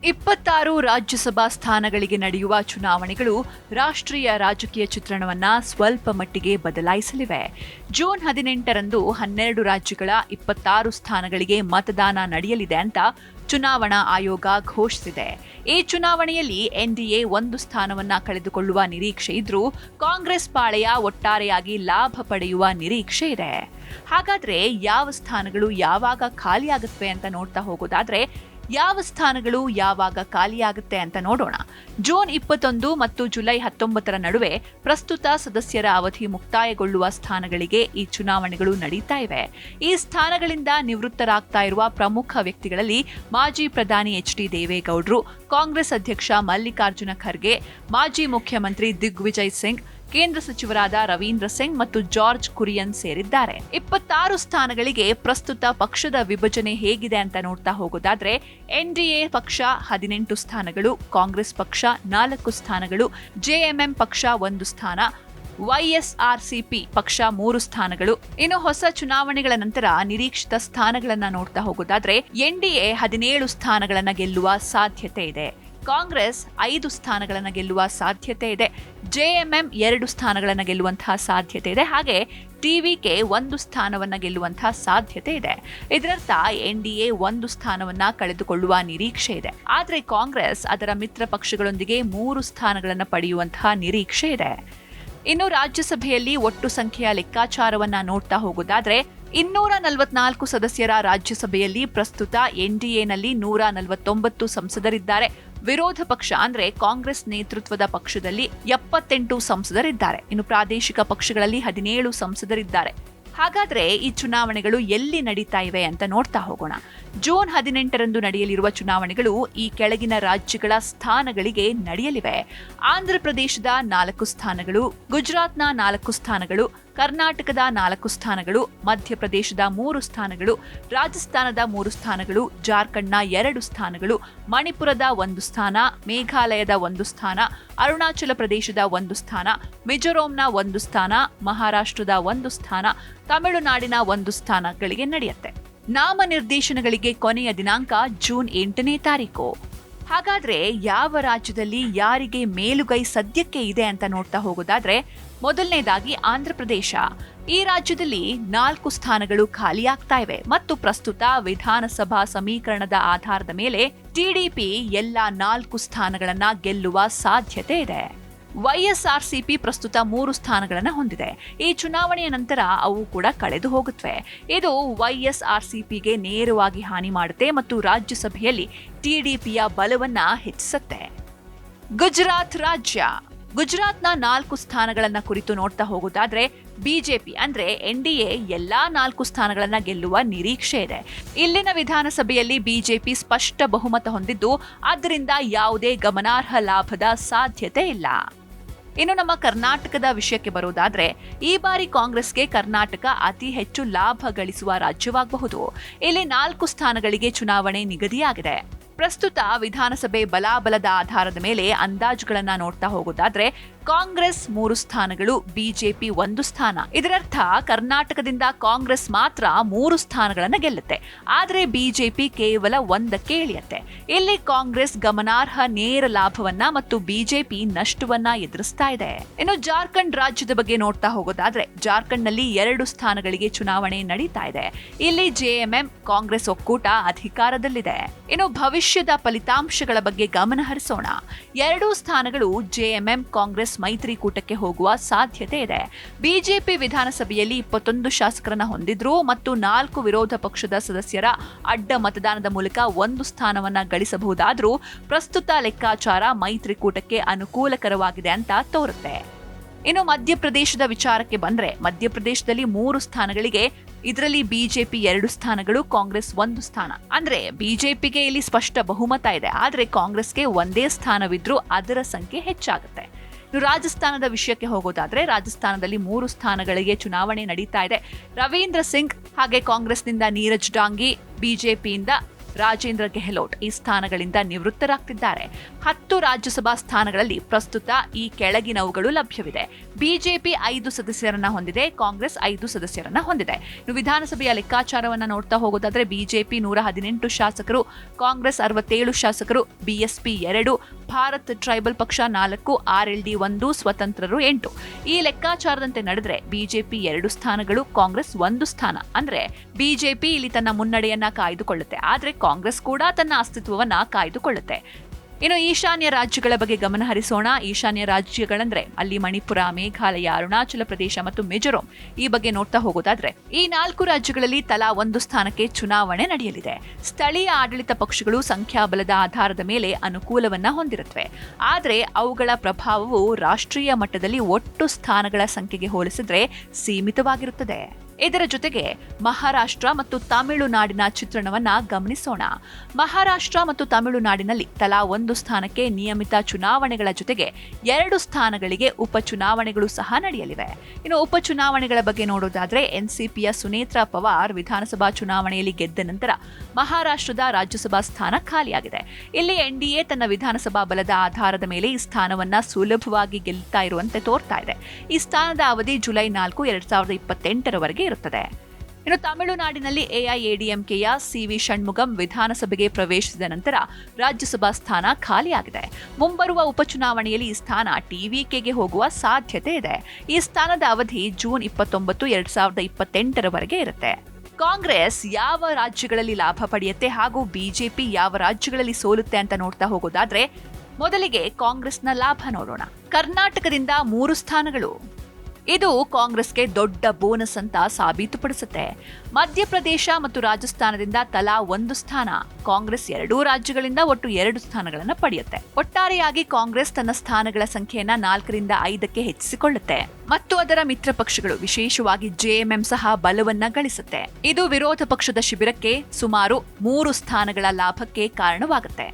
26 ರಾಜ್ಯಸಭಾ ಸ್ಥಾನಗಳಿಗೆ ನಡೆಯುವ ಚುನಾವಣೆಗಳು ರಾಷ್ಟ್ರೀಯ ರಾಜಕೀಯ ಚಿತ್ರಣವನ್ನ ಸ್ವಲ್ಪ ಮಟ್ಟಿಗೆ ಬದಲಾಯಿಸಲಿವೆ. ಜೂನ್ 18ರಂದು 12 ರಾಜ್ಯಗಳ 26 ಸ್ಥಾನಗಳಿಗೆ ಮತದಾನ ನಡೆಯಲಿದೆ ಅಂತ ಚುನಾವಣಾ ಆಯೋಗ ಘೋಷಿಸಿದೆ. ಈ ಚುನಾವಣೆಯಲ್ಲಿ ಎನ್ಡಿಎ 1 ಸ್ಥಾನವನ್ನ ಕಳೆದುಕೊಳ್ಳುವ ನಿರೀಕ್ಷೆ ಇದ್ರೂ ಕಾಂಗ್ರೆಸ್ ಪಾಳೆಯ ಒಟ್ಟಾರೆಯಾಗಿ ಲಾಭ ಪಡೆಯುವ ನಿರೀಕ್ಷೆ ಇದೆ. ಹಾಗಾದ್ರೆ ಯಾವ ಸ್ಥಾನಗಳು ಯಾವಾಗ ಖಾಲಿಯಾಗುತ್ತವೆ ಅಂತ ನೋಡ್ತಾ ಹೋಗೋದಾದ್ರೆ, ಯಾವ ಸ್ಥಾನಗಳು ಯಾವಾಗ ಖಾಲಿಯಾಗುತ್ತೆ ಅಂತ ನೋಡೋಣ. ಜೂನ್ 21 ಮತ್ತು ಜುಲೈ 19ರ ನಡುವೆ ಪ್ರಸ್ತುತ ಸದಸ್ಯರ ಅವಧಿ ಮುಕ್ತಾಯಗೊಳ್ಳುವ ಸ್ಥಾನಗಳಿಗೆ ಈ ಚುನಾವಣೆಗಳು ನಡೀತಾ ಇವೆ. ಈ ಸ್ಥಾನಗಳಿಂದ ನಿವೃತ್ತರಾಗ್ತಾ ಇರುವ ಪ್ರಮುಖ ವ್ಯಕ್ತಿಗಳಲ್ಲಿ ಮಾಜಿ ಪ್ರಧಾನಿ ಎಚ್.ಡಿ. ದೇವೇಗೌಡರು, ಕಾಂಗ್ರೆಸ್ ಅಧ್ಯಕ್ಷ ಮಲ್ಲಿಕಾರ್ಜುನ ಖರ್ಗೆ, ಮಾಜಿ ಮುಖ್ಯಮಂತ್ರಿ ದಿಗ್ವಿಜಯ್ ಸಿಂಗ್, ಕೇಂದ್ರ ಸಚಿವರಾದ ರವೀಂದ್ರ ಸಿಂಗ್ ಮತ್ತು ಜಾರ್ಜ್ ಕುರಿಯನ್ ಸೇರಿದ್ದಾರೆ. 26 ಸ್ಥಾನಗಳಿಗೆ ಪ್ರಸ್ತುತ ಪಕ್ಷದ ವಿಭಜನೆ ಹೇಗಿದೆ ಅಂತ ನೋಡ್ತಾ ಹೋಗೋದಾದ್ರೆ, ಎನ್ಡಿಎ ಪಕ್ಷ 18 ಸ್ಥಾನಗಳು, ಕಾಂಗ್ರೆಸ್ ಪಕ್ಷ 4 ಸ್ಥಾನಗಳು, ಜೆಎಂಎಂ ಪಕ್ಷ 1 ಸ್ಥಾನ, ವೈಎಸ್ಆರ್ಸಿಪಿ ಪಕ್ಷ 3 ಸ್ಥಾನಗಳು. ಇನ್ನು ಹೊಸ ಚುನಾವಣೆಗಳ ನಂತರ ನಿರೀಕ್ಷಿತ ಸ್ಥಾನಗಳನ್ನ ನೋಡ್ತಾ ಹೋಗೋದಾದ್ರೆ, ಎನ್ಡಿಎ 17 ಸ್ಥಾನಗಳನ್ನ ಗೆಲ್ಲುವ ಸಾಧ್ಯತೆ ಇದೆ, ಕಾಂಗ್ರೆಸ್ 5 ಸ್ಥಾನಗಳನ್ನು ಗೆಲ್ಲುವ ಸಾಧ್ಯತೆ ಇದೆ, ಜೆಎಂಎಂ 2 ಸ್ಥಾನಗಳನ್ನು ಗೆಲ್ಲುವಂತಹ ಸಾಧ್ಯತೆ ಇದೆ, ಹಾಗೆ ಟಿವಿಕೆ 1 ಸ್ಥಾನವನ್ನ ಗೆಲ್ಲುವಂತಹ ಸಾಧ್ಯತೆ ಇದೆ. ಇದರರ್ಥ ಎನ್ಡಿಎ 1 ಸ್ಥಾನವನ್ನ ಕಳೆದುಕೊಳ್ಳುವ ನಿರೀಕ್ಷೆ ಇದೆ. ಆದ್ರೆ ಕಾಂಗ್ರೆಸ್ ಅದರ ಮಿತ್ರ ಪಕ್ಷಗಳೊಂದಿಗೆ 3 ಸ್ಥಾನಗಳನ್ನು ಪಡೆಯುವಂತಹ ನಿರೀಕ್ಷೆ ಇದೆ. ಇನ್ನು ರಾಜ್ಯಸಭೆಯಲ್ಲಿ ಒಟ್ಟು ಸಂಖ್ಯೆಯ ಲೆಕ್ಕಾಚಾರವನ್ನ ನೋಡ್ತಾ ಹೋಗೋದಾದ್ರೆ, 244 ಸದಸ್ಯರ ರಾಜ್ಯಸಭೆಯಲ್ಲಿ ಪ್ರಸ್ತುತ ಎನ್ಡಿಎನಲ್ಲಿ 149 ಸಂಸದರಿದ್ದಾರೆ. ವಿರೋಧ ಪಕ್ಷ ಅಂದ್ರೆ ಕಾಂಗ್ರೆಸ್ ನೇತೃತ್ವದ ಪಕ್ಷದಲ್ಲಿ 78 ಸಂಸದರಿದ್ದಾರೆ. ಇನ್ನು ಪ್ರಾದೇಶಿಕ ಪಕ್ಷಗಳಲ್ಲಿ 17 ಸಂಸದರಿದ್ದಾರೆ. ಹಾಗಾದ್ರೆ ಈ ಚುನಾವಣೆಗಳು ಎಲ್ಲಿ ನಡೀತಾ ಇವೆ ಅಂತ ನೋಡ್ತಾ ಹೋಗೋಣ. ಜೂನ್ 18ರಂದು ನಡೆಯಲಿರುವ ಚುನಾವಣೆಗಳು ಈ ಕೆಳಗಿನ ರಾಜ್ಯಗಳ ಸ್ಥಾನಗಳಿಗೆ ನಡೆಯಲಿವೆ. ಆಂಧ್ರ ಪ್ರದೇಶದ 4 ಸ್ಥಾನಗಳು, ಗುಜರಾತ್ನ 4 ಸ್ಥಾನಗಳು, ಕರ್ನಾಟಕದ 4 ಸ್ಥಾನಗಳು, ಮಧ್ಯಪ್ರದೇಶದ 3 ಸ್ಥಾನಗಳು, ರಾಜಸ್ಥಾನದ 3 ಸ್ಥಾನಗಳು, ಜಾರ್ಖಂಡ್ನ 2 ಸ್ಥಾನಗಳು, ಮಣಿಪುರದ 1 ಸ್ಥಾನ, ಮೇಘಾಲಯದ 1 ಸ್ಥಾನ, ಅರುಣಾಚಲ ಪ್ರದೇಶದ 1 ಸ್ಥಾನ, ಮಿಜೋರಾಂನ 1 ಸ್ಥಾನ, ಮಹಾರಾಷ್ಟ್ರದ 1 ಸ್ಥಾನ, ತಮಿಳುನಾಡಿನ 1 ಸ್ಥಾನಗಳಿಗೆ ನಡೆಯುತ್ತೆ. ನಾಮನಿರ್ದೇಶನಗಳಿಗೆ ಕೊನೆಯ ದಿನಾಂಕ ಜೂನ್ 8ನೇ ತಾರೀಕು. ಹಾಗಾದ್ರೆ ಯಾವ ರಾಜ್ಯದಲ್ಲಿ ಯಾರಿಗೆ ಮೇಲುಗೈ ಸದ್ಯಕ್ಕೆ ಇದೆ ಅಂತ ನೋಡ್ತಾ ಹೋಗೋದಾದ್ರೆ, ಮೊದಲನೇದಾಗಿ ಆಂಧ್ರ ಪ್ರದೇಶ. ಈ ರಾಜ್ಯದಲ್ಲಿ 4 ಸ್ಥಾನಗಳು ಖಾಲಿಯಾಗ್ತಾ ಇವೆ ಮತ್ತು ಪ್ರಸ್ತುತ ವಿಧಾನಸಭಾ ಸಮೀಕರಣದ ಆಧಾರದ ಮೇಲೆ ಟಿಡಿಪಿ ಎಲ್ಲಾ 4 ಸ್ಥಾನಗಳನ್ನ ಗೆಲ್ಲುವ ಸಾಧ್ಯತೆ ಇದೆ. ವೈಎಸ್ಆರ್ಸಿಪಿ ಪ್ರಸ್ತುತ 3 ಸ್ಥಾನಗಳನ್ನು ಹೊಂದಿದೆ. ಈ ಚುನಾವಣೆಯ ನಂತರ ಅವು ಕೂಡ ಕಳೆದು ಹೋಗುತ್ತವೆ. ಇದು ವೈಎಸ್ಆರ್ಸಿಪಿಗೆ ನೇರವಾಗಿ ಹಾನಿ ಮಾಡುತ್ತೆ ಮತ್ತು ರಾಜ್ಯಸಭೆಯಲ್ಲಿ ಟಿಡಿಪಿಯ ಬಲವನ್ನ ಹೆಚ್ಚಿಸುತ್ತೆ. ಗುಜರಾತ್ ರಾಜ್ಯ. ಗುಜರಾತ್ನ 4 ಸ್ಥಾನಗಳನ್ನ ಕುರಿತು ನೋಡ್ತಾ ಹೋಗೋದಾದ್ರೆ, ಬಿಜೆಪಿ ಅಂದ್ರೆ ಎನ್ಡಿಎ ಎಲ್ಲಾ 4 ಸ್ಥಾನಗಳನ್ನ ಗೆಲ್ಲುವ ನಿರೀಕ್ಷೆ ಇದೆ. ಇಲ್ಲಿನ ವಿಧಾನಸಭೆಯಲ್ಲಿ ಬಿಜೆಪಿ ಸ್ಪಷ್ಟ ಬಹುಮತ ಹೊಂದಿದ್ದು, ಆದ್ದರಿಂದ ಯಾವುದೇ ಗಮನಾರ್ಹ ಲಾಭದ ಸಾಧ್ಯತೆ ಇಲ್ಲ. ಇನ್ನು ನಮ್ಮ ಕರ್ನಾಟಕದ ವಿಷಯಕ್ಕೆ ಬರೋದಾದ್ರೆ, ಈ ಬಾರಿ ಕಾಂಗ್ರೆಸ್ಗೆ ಕರ್ನಾಟಕ ಅತಿ ಹೆಚ್ಚು ಲಾಭ ಗಳಿಸುವ ರಾಜ್ಯವಾಗಬಹುದು. ಇಲ್ಲಿ 4 ಸ್ಥಾನಗಳಿಗೆ ಚುನಾವಣೆ ನಿಗದಿಯಾಗಿದೆ. ಪ್ರಸ್ತುತ ವಿಧಾನಸಭೆ ಬಲಾಬಲದ ಆಧಾರದ ಮೇಲೆ ಅಂದಾಜುಗಳನ್ನ ನೋಡ್ತಾ ಹೋಗೋದಾದ್ರೆ, ಕಾಂಗ್ರೆಸ್ 3 ಸ್ಥಾನಗಳು, ಬಿಜೆಪಿ 1 ಸ್ಥಾನ. ಇದರರ್ಥ ಕರ್ನಾಟಕದಿಂದ ಕಾಂಗ್ರೆಸ್ ಮಾತ್ರ 3 ಸ್ಥಾನಗಳನ್ನ ಗೆಲ್ಲುತ್ತೆ, ಆದ್ರೆ ಬಿಜೆಪಿ ಕೇವಲ 1ಕ್ಕೆ ಇಳಿಯುತ್ತೆ. ಇಲ್ಲಿ ಕಾಂಗ್ರೆಸ್ ಗಮನಾರ್ಹ ನೇರ ಲಾಭವನ್ನ ಮತ್ತು ಬಿಜೆಪಿ ನಷ್ಟವನ್ನ ಎದುರಿಸ್ತಾ ಇದೆ. ಇನ್ನು ಜಾರ್ಖಂಡ್ ರಾಜ್ಯದ ಬಗ್ಗೆ ನೋಡ್ತಾ ಹೋಗೋದಾದ್ರೆ, ಜಾರ್ಖಂಡ್ನಲ್ಲಿ 2 ಸ್ಥಾನಗಳಿಗೆ ಚುನಾವಣೆ ನಡೀತಾ ಇದೆ. ಇಲ್ಲಿ ಜೆಎಂಎಂ ಕಾಂಗ್ರೆಸ್ ಒಕ್ಕೂಟ ಅಧಿಕಾರದಲ್ಲಿದೆ. ಇನ್ನು ಭವಿಷ್ಯದ ಫಲಿತಾಂಶಗಳ ಬಗ್ಗೆ ಗಮನ ಹರಿಸೋಣ. 2 ಸ್ಥಾನಗಳು ಜೆಎಂಎಂ ಕಾಂಗ್ರೆಸ್ ಮೈತ್ರಿಕೂಟಕ್ಕೆ ಹೋಗುವ ಸಾಧ್ಯತೆ ಇದೆ. ಬಿಜೆಪಿ ವಿಧಾನಸಭೆಯಲ್ಲಿ 21 ಶಾಸಕರನ್ನ ಹೊಂದಿದ್ರು ಮತ್ತು 4 ವಿರೋಧ ಪಕ್ಷದ ಸದಸ್ಯರ ಅಡ್ಡ ಮತದಾನದ ಮೂಲಕ 1 ಸ್ಥಾನವನ್ನ ಗಳಿಸಬಹುದಾದ್ರೂ ಪ್ರಸ್ತುತ ಲೆಕ್ಕಾಚಾರ ಮೈತ್ರಿಕೂಟಕ್ಕೆ ಅನುಕೂಲಕರವಾಗಿದೆ ಅಂತ ತೋರುತ್ತೆ. ಇನ್ನು ಮಧ್ಯಪ್ರದೇಶದ ವಿಚಾರಕ್ಕೆ ಬಂದ್ರೆ, ಮಧ್ಯಪ್ರದೇಶದಲ್ಲಿ 3 ಸ್ಥಾನಗಳಿಗೆ, ಇದರಲ್ಲಿ ಬಿಜೆಪಿ 2 ಸ್ಥಾನಗಳು, ಕಾಂಗ್ರೆಸ್ 1 ಸ್ಥಾನ. ಅಂದ್ರೆ ಬಿಜೆಪಿಗೆ ಇಲ್ಲಿ ಸ್ಪಷ್ಟ ಬಹುಮತ ಇದೆ, ಆದ್ರೆ ಕಾಂಗ್ರೆಸ್ಗೆ 1ದೇ ಸ್ಥಾನವಿದ್ರೂ ಅದರ ಸಂಖ್ಯೆ ಹೆಚ್ಚಾಗುತ್ತೆ. ರಾಜಸ್ಥಾನದ ವಿಷಯಕ್ಕೆ ಹೋಗೋದಾದ್ರೆ, ರಾಜಸ್ಥಾನದಲ್ಲಿ 3 ಸ್ಥಾನಗಳಿಗೆ ಚುನಾವಣೆ ನಡೀತಾ ಇದೆ. ರವೀಂದ್ರ ಸಿಂಗ್ ಹಾಗೆ ಕಾಂಗ್ರೆಸ್ನಿಂದ ನೀರಜ್ ಡಾಂಗಿ, ಬಿಜೆಪಿಯಿಂದ ರಾಜೇಂದ್ರ ಗೆಹ್ಲೋಟ್ ಈ ಸ್ಥಾನಗಳಿಂದ ನಿವೃತ್ತರಾಗ್ತಿದ್ದಾರೆ. 10 ರಾಜ್ಯಸಭಾ ಸ್ಥಾನಗಳಲ್ಲಿ ಪ್ರಸ್ತುತ ಈ ಕೆಳಗಿನವುಗಳು ಲಭ್ಯವಿದೆ. ಬಿಜೆಪಿ 5 ಸದಸ್ಯರನ್ನ ಹೊಂದಿದೆ, ಕಾಂಗ್ರೆಸ್ 5 ಸದಸ್ಯರನ್ನ ಹೊಂದಿದೆ. ಇನ್ನು ವಿಧಾನಸಭೆಯ ಲೆಕ್ಕಾಚಾರವನ್ನ ನೋಡ್ತಾ ಹೋಗೋದಾದ್ರೆ ಬಿಜೆಪಿ 118 ಶಾಸಕರು, ಕಾಂಗ್ರೆಸ್ 67 ಶಾಸಕರು, ಬಿಎಸ್ಪಿ 2, ಭಾರತ್ ಟ್ರೈಬಲ್ ಪಕ್ಷ 4, ಆರ್ಎಲ್ಡಿ 1, ಸ್ವತಂತ್ರರು 8. ಈ ಲೆಕ್ಕಾಚಾರದಂತೆ ನಡೆದ್ರೆ ಬಿಜೆಪಿ 2 ಸ್ಥಾನಗಳು, ಕಾಂಗ್ರೆಸ್ 1 ಸ್ಥಾನ. ಅಂದ್ರೆ ಬಿಜೆಪಿ ಇಲ್ಲಿ ತನ್ನ ಮುನ್ನಡೆಯನ್ನ ಕಾಯ್ದುಕೊಳ್ಳುತ್ತೆ, ಆದ್ರೆ ಕಾಂಗ್ರೆಸ್ ಕೂಡ ತನ್ನ ಅಸ್ತಿತ್ವವನ್ನ ಕಾಯ್ದುಕೊಳ್ಳುತ್ತೆ. ಇನ್ನು ಈಶಾನ್ಯ ರಾಜ್ಯಗಳ ಬಗ್ಗೆ ಗಮನ ಹರಿಸೋಣ. ಈಶಾನ್ಯ ರಾಜ್ಯಗಳಂದ್ರೆ ಅಲ್ಲಿ ಮಣಿಪುರ, ಮೇಘಾಲಯ, ಅರುಣಾಚಲ ಪ್ರದೇಶ ಮತ್ತು ಮಿಜೋರಾಂ. ಈ ಬಗ್ಗೆ ನೋಡ್ತಾ ಹೋಗೋದಾದ್ರೆ ಈ 4 ರಾಜ್ಯಗಳಲ್ಲಿ ತಲಾ 1 ಸ್ಥಾನಕ್ಕೆ ಚುನಾವಣೆ ನಡೆಯಲಿದೆ. ಸ್ಥಳೀಯ ಆಡಳಿತ ಪಕ್ಷಗಳು ಸಂಖ್ಯಾಬಲದ ಆಧಾರದ ಮೇಲೆ ಅನುಕೂಲವನ್ನ ಹೊಂದಿರುತ್ತವೆ, ಆದರೆ ಅವುಗಳ ಪ್ರಭಾವವು ರಾಷ್ಟ್ರೀಯ ಮಟ್ಟದಲ್ಲಿ ಒಟ್ಟು ಸ್ಥಾನಗಳ ಸಂಖ್ಯೆಗೆ ಹೋಲಿಸಿದ್ರೆ ಸೀಮಿತವಾಗಿರುತ್ತದೆ. ಇದರ ಜೊತೆಗೆ ಮಹಾರಾಷ್ಟ್ರ ಮತ್ತು ತಮಿಳುನಾಡಿನ ಚಿತ್ರಣವನ್ನ ಗಮನಿಸೋಣ. ಮಹಾರಾಷ್ಟ್ರ ಮತ್ತು ತಮಿಳುನಾಡಿನಲ್ಲಿ ತಲಾ 1 ಸ್ಥಾನಕ್ಕೆ ನಿಯಮಿತ ಚುನಾವಣೆಗಳ ಜೊತೆಗೆ 2 ಸ್ಥಾನಗಳಿಗೆ ಉಪಚುನಾವಣೆಗಳು ಸಹ ನಡೆಯಲಿವೆ. ಇನ್ನು ಉಪಚುನಾವಣೆಗಳ ಬಗ್ಗೆ ನೋಡೋದಾದ್ರೆ ಎನ್ಸಿಪಿಯ ಸುನೇತ್ರಾ ಪವಾರ್ ವಿಧಾನಸಭಾ ಚುನಾವಣೆಯಲ್ಲಿ ಗೆದ್ದ ನಂತರ ಮಹಾರಾಷ್ಟ್ರದ ರಾಜ್ಯಸಭಾ ಸ್ಥಾನ ಖಾಲಿಯಾಗಿದೆ. ಇಲ್ಲಿ ಎನ್ಡಿಎ ತನ್ನ ವಿಧಾನಸಭಾ ಬಲದ ಆಧಾರದ ಮೇಲೆ ಈ ಸ್ಥಾನವನ್ನ ಸುಲಭವಾಗಿ ಗೆಲ್ತಾ ಇರುವಂತೆ ತೋರ್ತಾ ಇದೆ. ಈ ಸ್ಥಾನದ ಅವಧಿ ಜುಲೈ 4, 2028 ಇರುತ್ತದೆ. ಇನ್ನು ತಮಿಳುನಾಡಿನಲ್ಲಿ ಎಐಎಡಿಎಂಕೆಯ ಸಿವಿ ಷಣ್ಮುಗಂ ವಿಧಾನಸಭೆಗೆ ಪ್ರವೇಶಿಸಿದ ನಂತರ ರಾಜ್ಯಸಭಾ ಸ್ಥಾನ ಖಾಲಿಯಾಗಿದೆ. ಮುಂಬರುವ ಉಪಚುನಾವಣೆಯಲ್ಲಿ ಈ ಸ್ಥಾನ ಟಿವಿಕೆಗೆ ಹೋಗುವ ಸಾಧ್ಯತೆ ಇದೆ. ಈ ಸ್ಥಾನದ ಅವಧಿ ಜೂನ್ 29, 2028 ಇರುತ್ತೆ. ಕಾಂಗ್ರೆಸ್ ಯಾವ ರಾಜ್ಯಗಳಲ್ಲಿ ಲಾಭ ಪಡೆಯುತ್ತೆ ಹಾಗೂ ಬಿಜೆಪಿ ಯಾವ ರಾಜ್ಯಗಳಲ್ಲಿ ಸೋಲುತ್ತೆ ಅಂತ ನೋಡ್ತಾ ಹೋಗೋದಾದ್ರೆ ಮೊದಲಿಗೆ ಕಾಂಗ್ರೆಸ್ನ ಲಾಭ ನೋಡೋಣ. ಕರ್ನಾಟಕದಿಂದ 3 ಸ್ಥಾನಗಳು. ಇದು ಕಾಂಗ್ರೆಸ್ಗೆ ದೊಡ್ಡ ಬೋನಸ್ ಅಂತ ಸಾಬೀತುಪಡಿಸುತ್ತೆ. ಮಧ್ಯಪ್ರದೇಶ ಮತ್ತು ರಾಜಸ್ಥಾನದಿಂದ ತಲಾ 1 ಸ್ಥಾನ. ಕಾಂಗ್ರೆಸ್ 2 ರಾಜ್ಯಗಳಿಂದ ಒಟ್ಟು 2 ಸ್ಥಾನಗಳನ್ನು ಪಡೆಯುತ್ತೆ. ಒಟ್ಟಾರೆಯಾಗಿ ಕಾಂಗ್ರೆಸ್ ತನ್ನ ಸ್ಥಾನಗಳ ಸಂಖ್ಯೆಯನ್ನ 4ರಿಂದ 5ಕ್ಕೆ ಹೆಚ್ಚಿಸಿಕೊಳ್ಳುತ್ತೆ ಮತ್ತು ಅದರ ಮಿತ್ರ ಪಕ್ಷಗಳು ವಿಶೇಷವಾಗಿ ಜೆಎಂಎಂ ಸಹ ಬಲವನ್ನ ಗಳಿಸುತ್ತೆ. ಇದು ವಿರೋಧ ಪಕ್ಷದ ಶಿಬಿರಕ್ಕೆ ಸುಮಾರು 3 ಸ್ಥಾನಗಳ ಲಾಭಕ್ಕೆ ಕಾರಣವಾಗುತ್ತೆ.